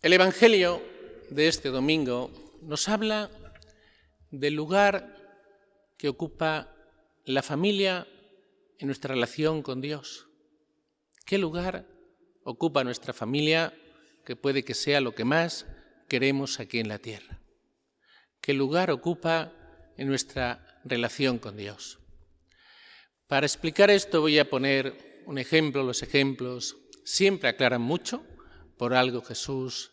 El Evangelio de este domingo nos habla del lugar que ocupa la familia en nuestra relación con Dios. ¿Qué lugar ocupa nuestra familia que puede que sea lo que más queremos aquí en la tierra? ¿Qué lugar ocupa en nuestra relación con Dios? Para explicar esto voy a poner un ejemplo. Los ejemplos siempre aclaran mucho. Por algo Jesús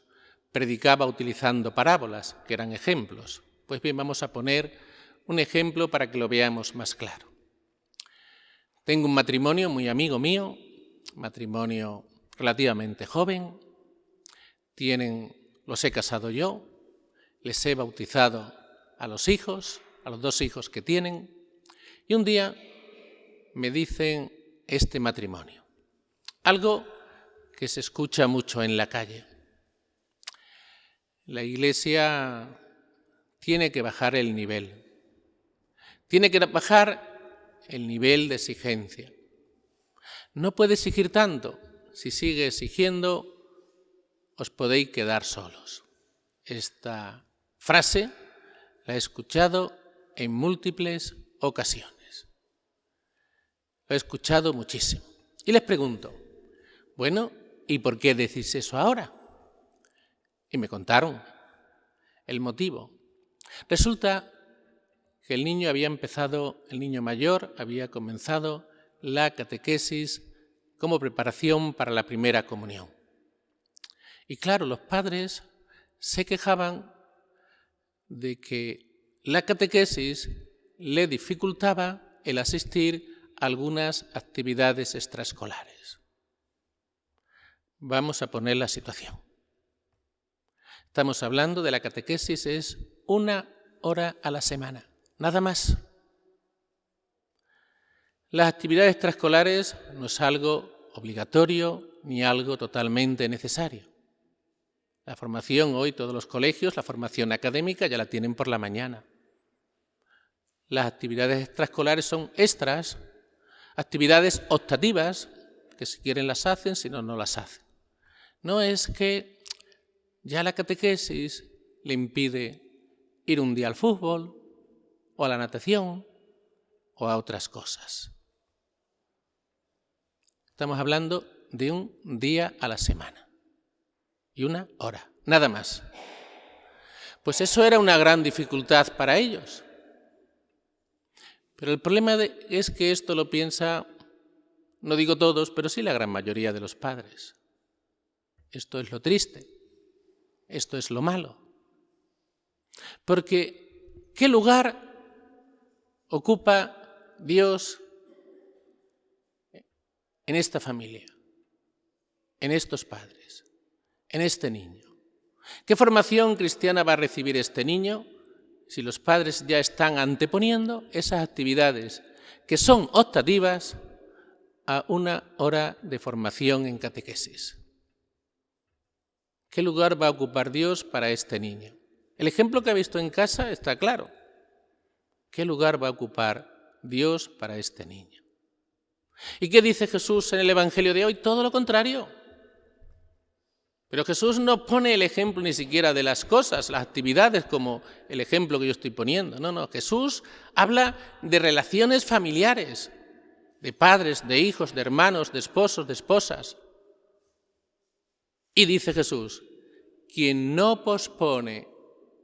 predicaba utilizando parábolas, que eran ejemplos. Pues bien, vamos a poner un ejemplo para que lo veamos más claro. Tengo un matrimonio muy amigo mío, matrimonio relativamente joven. Los he casado yo, les he bautizado a los hijos, a los 2 hijos que tienen, y un día me dicen este matrimonio, algo que se escucha mucho en la calle. La Iglesia tiene que bajar el nivel, tiene que bajar el nivel de exigencia. No puede exigir tanto, si sigue exigiendo os podéis quedar solos. Esta frase la he escuchado en múltiples ocasiones. Lo he escuchado muchísimo. Y les pregunto, bueno, ¿y por qué decís eso ahora? Y me contaron el motivo. Resulta que el niño mayor había comenzado la catequesis como preparación para la primera comunión. Y claro, los padres se quejaban de que la catequesis le dificultaba el asistir a algunas actividades extraescolares. Vamos a poner la situación. Estamos hablando de la catequesis, es 1 hora a la semana, nada más. Las actividades extraescolares no es algo obligatorio ni algo totalmente necesario. La formación hoy, todos los colegios, la formación académica ya la tienen por la mañana. Las actividades extraescolares son extras, actividades optativas, que si quieren las hacen, si no, no las hacen. No es que ya la catequesis le impide ir un día al fútbol, o a la natación, o a otras cosas. Estamos hablando de un día a la semana. Y 1 hora, nada más. Pues eso era una gran dificultad para ellos. Pero el problema es que esto lo piensa, no digo todos, pero sí la gran mayoría de los padres. Esto es lo triste, esto es lo malo. Porque, ¿qué lugar ocupa Dios en esta familia, en estos padres, en este niño? ¿Qué formación cristiana va a recibir este niño si los padres ya están anteponiendo esas actividades que son optativas a 1 hora de formación en catequesis? ¿Qué lugar va a ocupar Dios para este niño? El ejemplo que ha visto en casa está claro. ¿Qué lugar va a ocupar Dios para este niño? ¿Y qué dice Jesús en el Evangelio de hoy? Todo lo contrario. Pero Jesús no pone el ejemplo ni siquiera de las cosas, las actividades, como el ejemplo que yo estoy poniendo. No, Jesús habla de relaciones familiares, de padres, de hijos, de hermanos, de esposos, de esposas. Y dice Jesús, quien no pospone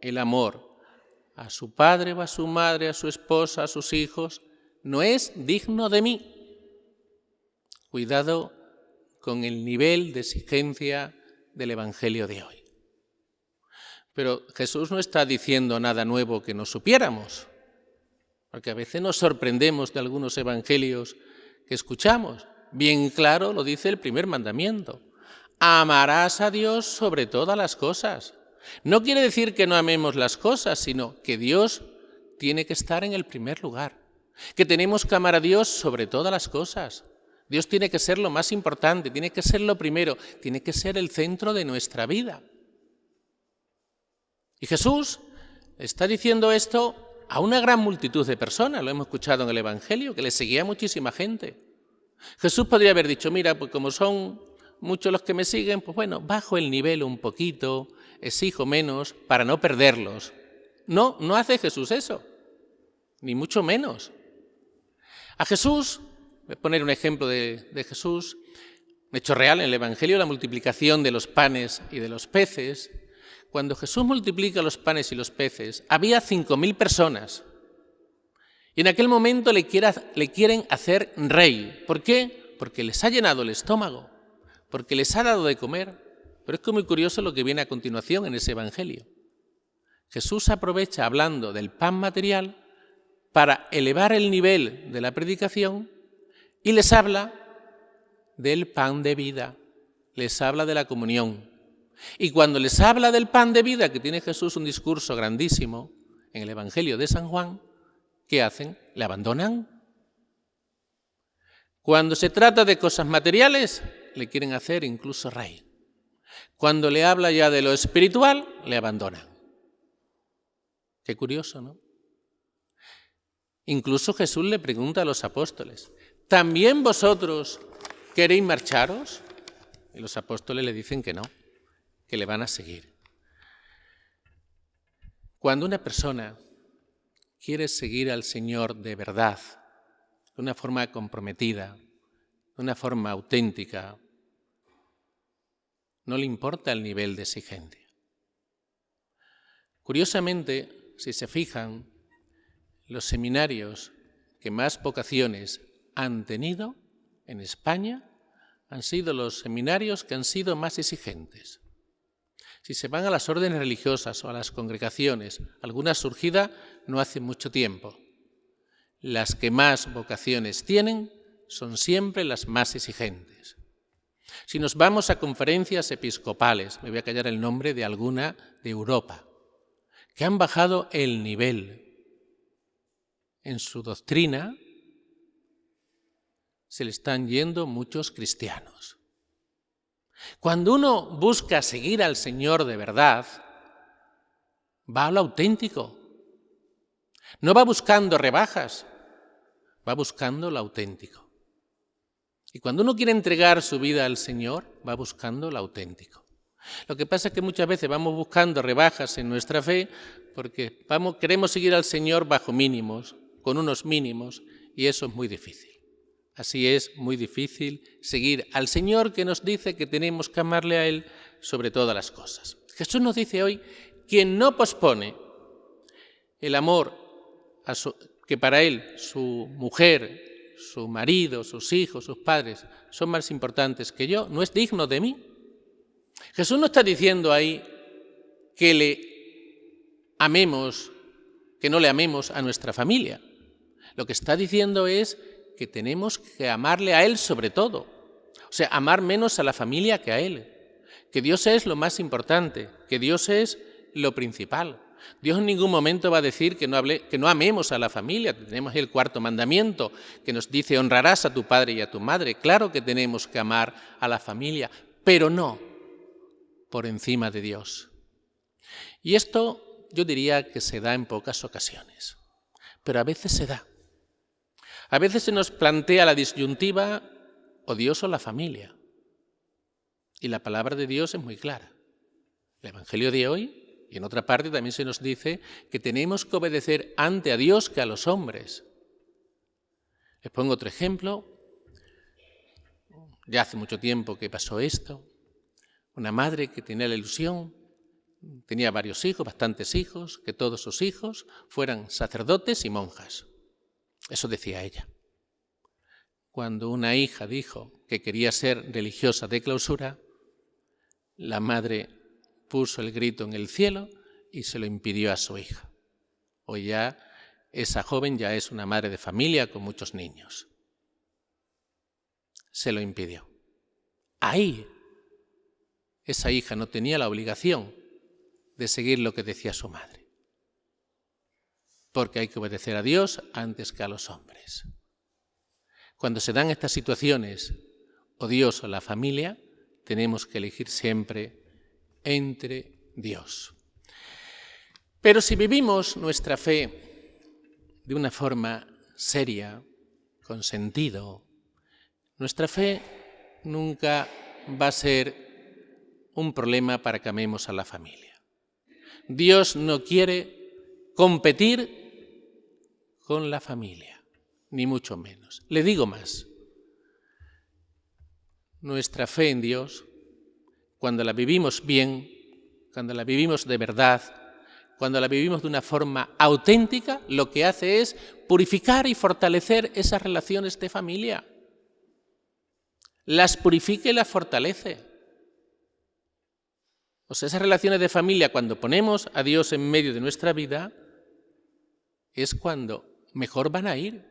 el amor a su padre o a su madre, a su esposa, a sus hijos, no es digno de mí. Cuidado con el nivel de exigencia del Evangelio de hoy. Pero Jesús no está diciendo nada nuevo que no supiéramos, porque a veces nos sorprendemos de algunos evangelios que escuchamos. Bien claro lo dice el primer mandamiento. Amarás a Dios sobre todas las cosas. No quiere decir que no amemos las cosas, sino que Dios tiene que estar en el primer lugar, que tenemos que amar a Dios sobre todas las cosas. Dios tiene que ser lo más importante, tiene que ser lo primero, tiene que ser el centro de nuestra vida. Y Jesús está diciendo esto a una gran multitud de personas, lo hemos escuchado en el Evangelio, que le seguía muchísima gente. Jesús podría haber dicho, mira, pues como son muchos los que me siguen, pues bueno, bajo el nivel un poquito, exijo menos para no perderlos. No, no hace Jesús eso, ni mucho menos. A Jesús, voy a poner un ejemplo de Jesús, un hecho real en el Evangelio, la multiplicación de los panes y de los peces. Cuando Jesús multiplica los panes y los peces, había 5.000 personas. Y en aquel momento le quieren hacer rey. ¿Por qué? Porque les ha llenado el estómago, porque les ha dado de comer. Pero es que es muy curioso lo que viene a continuación en ese Evangelio. Jesús aprovecha hablando del pan material para elevar el nivel de la predicación y les habla del pan de vida, les habla de la comunión. Y cuando les habla del pan de vida, que tiene Jesús un discurso grandísimo en el Evangelio de San Juan, ¿qué hacen? Le abandonan. Cuando se trata de cosas materiales, le quieren hacer incluso rey. Cuando le habla ya de lo espiritual, le abandonan. Qué curioso, ¿no? Incluso Jesús le pregunta a los apóstoles, ¿también vosotros queréis marcharos? Y los apóstoles le dicen que no, que le van a seguir. Cuando una persona quiere seguir al Señor de verdad, de una forma comprometida, de una forma auténtica, no le importa el nivel de exigencia. Curiosamente, si se fijan, los seminarios que más vocaciones han tenido en España han sido los seminarios que han sido más exigentes. Si se van a las órdenes religiosas o a las congregaciones, alguna surgida no hace mucho tiempo, las que más vocaciones tienen son siempre las más exigentes. Si nos vamos a conferencias episcopales, me voy a callar el nombre de alguna de Europa, que han bajado el nivel en su doctrina, se le están yendo muchos cristianos. Cuando uno busca seguir al Señor de verdad, va a lo auténtico. No va buscando rebajas, va buscando lo auténtico. Y cuando uno quiere entregar su vida al Señor, va buscando lo auténtico. Lo que pasa es que muchas veces vamos buscando rebajas en nuestra fe porque queremos seguir al Señor bajo mínimos, con unos mínimos, y eso es muy difícil. Así es muy difícil seguir al Señor que nos dice que tenemos que amarle a Él sobre todas las cosas. Jesús nos dice hoy, quien no pospone el amor que para Él su mujer, su marido, sus hijos, sus padres son más importantes que yo, no es digno de mí. Jesús no está diciendo ahí que le amemos, que no le amemos a nuestra familia. Lo que está diciendo es que tenemos que amarle a Él sobre todo. O sea, amar menos a la familia que a Él. Que Dios es lo más importante, que Dios es lo principal. Dios en ningún momento va a decir que no amemos a la familia. Tenemos el 4.º mandamiento que nos dice honrarás a tu padre y a tu madre. Claro que tenemos que amar a la familia, pero no por encima de Dios. Y esto yo diría que se da en pocas ocasiones, pero a veces se da. A veces se nos plantea la disyuntiva o Dios o la familia. Y la palabra de Dios es muy clara. El Evangelio de hoy, y en otra parte también se nos dice que tenemos que obedecer antes a Dios que a los hombres. Les pongo otro ejemplo. Ya hace mucho tiempo que pasó esto. Una madre que tenía la ilusión, tenía varios hijos, bastantes hijos, que todos sus hijos fueran sacerdotes y monjas. Eso decía ella. Cuando una hija dijo que quería ser religiosa de clausura, la madre puso el grito en el cielo y se lo impidió a su hija. Hoy ya esa joven ya es una madre de familia con muchos niños. Se lo impidió. Ahí esa hija no tenía la obligación de seguir lo que decía su madre. Porque hay que obedecer a Dios antes que a los hombres. Cuando se dan estas situaciones, o Dios o la familia, tenemos que elegir siempre entre Dios. Pero si vivimos nuestra fe de una forma seria, con sentido, nuestra fe nunca va a ser un problema para que amemos a la familia. Dios no quiere competir con la familia, ni mucho menos. Le digo más. Nuestra fe en Dios, cuando la vivimos bien, cuando la vivimos de verdad, cuando la vivimos de una forma auténtica, lo que hace es purificar y fortalecer esas relaciones de familia. Las purifica y las fortalece. O sea, esas relaciones de familia, cuando ponemos a Dios en medio de nuestra vida, es cuando mejor van a ir.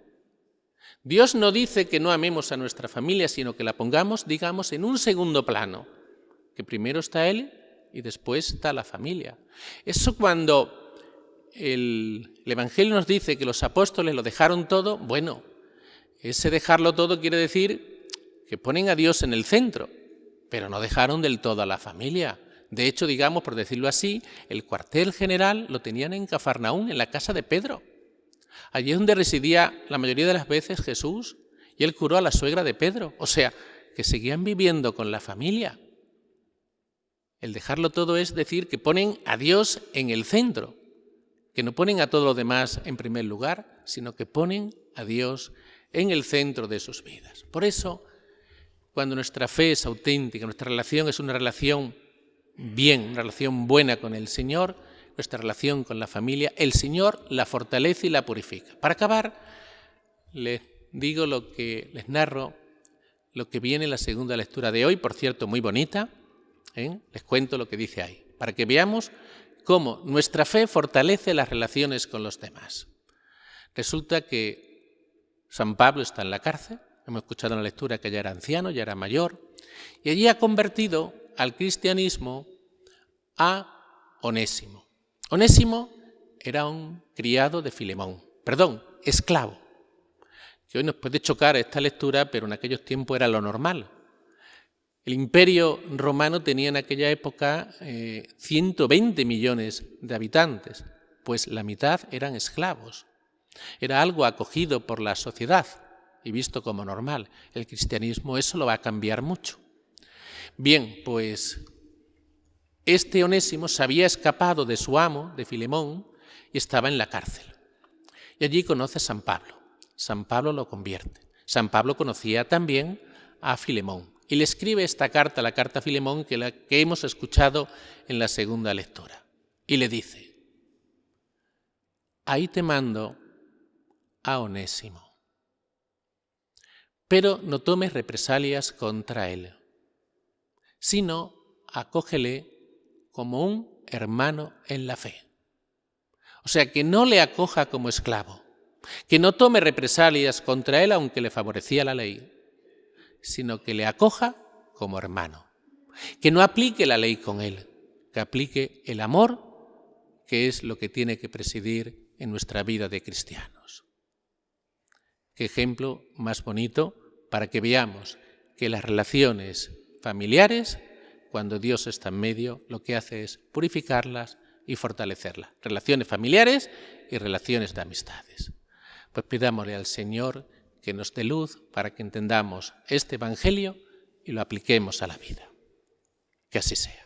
Dios no dice que no amemos a nuestra familia, sino que la pongamos, digamos, en un segundo plano, que primero está Él y después está la familia. Eso cuando el Evangelio nos dice que los apóstoles lo dejaron todo, bueno, ese dejarlo todo quiere decir que ponen a Dios en el centro, pero no dejaron del todo a la familia. De hecho, digamos, por decirlo así, el cuartel general lo tenían en Cafarnaún, en la casa de Pedro. Allí es donde residía la mayoría de las veces Jesús, y Él curó a la suegra de Pedro. O sea, que seguían viviendo con la familia. El dejarlo todo es decir que ponen a Dios en el centro, que no ponen a todo lo demás en primer lugar, sino que ponen a Dios en el centro de sus vidas. Por eso, cuando nuestra fe es auténtica, nuestra relación es una relación bien, una relación buena con el Señor, nuestra relación con la familia, el Señor la fortalece y la purifica. Para acabar, les digo les narro lo que viene en la segunda lectura de hoy, por cierto, muy bonita. Les cuento lo que dice ahí, para que veamos cómo nuestra fe fortalece las relaciones con los demás. Resulta que San Pablo está en la cárcel, hemos escuchado en la lectura que ya era anciano, ya era mayor, y allí ha convertido al cristianismo a Onésimo. Onésimo era un criado de Filemón, esclavo, que hoy nos puede chocar esta lectura, pero en aquellos tiempos era lo normal. El Imperio Romano tenía en aquella época 120 millones de habitantes, pues la mitad eran esclavos. Era algo acogido por la sociedad y visto como normal. El cristianismo eso lo va a cambiar mucho. Bien, pues este Onésimo se había escapado de su amo, de Filemón, y estaba en la cárcel. Y allí conoce a San Pablo. San Pablo lo convierte. San Pablo conocía también a Filemón. Y le escribe esta carta, la carta a Filemón, que hemos escuchado en la segunda lectura. Y le dice: ahí te mando a Onésimo, pero no tomes represalias contra él, sino acógele como un hermano en la fe. O sea, que no le acoja como esclavo, que no tome represalias contra él aunque le favorecía la ley, sino que le acoja como hermano, que no aplique la ley con él, que aplique el amor, que es lo que tiene que presidir en nuestra vida de cristianos. Qué ejemplo más bonito para que veamos que las relaciones familiares, cuando Dios está en medio, lo que hace es purificarlas y fortalecerlas. Relaciones familiares y relaciones de amistades. Pues pidámosle al Señor que nos dé luz para que entendamos este Evangelio y lo apliquemos a la vida. Que así sea.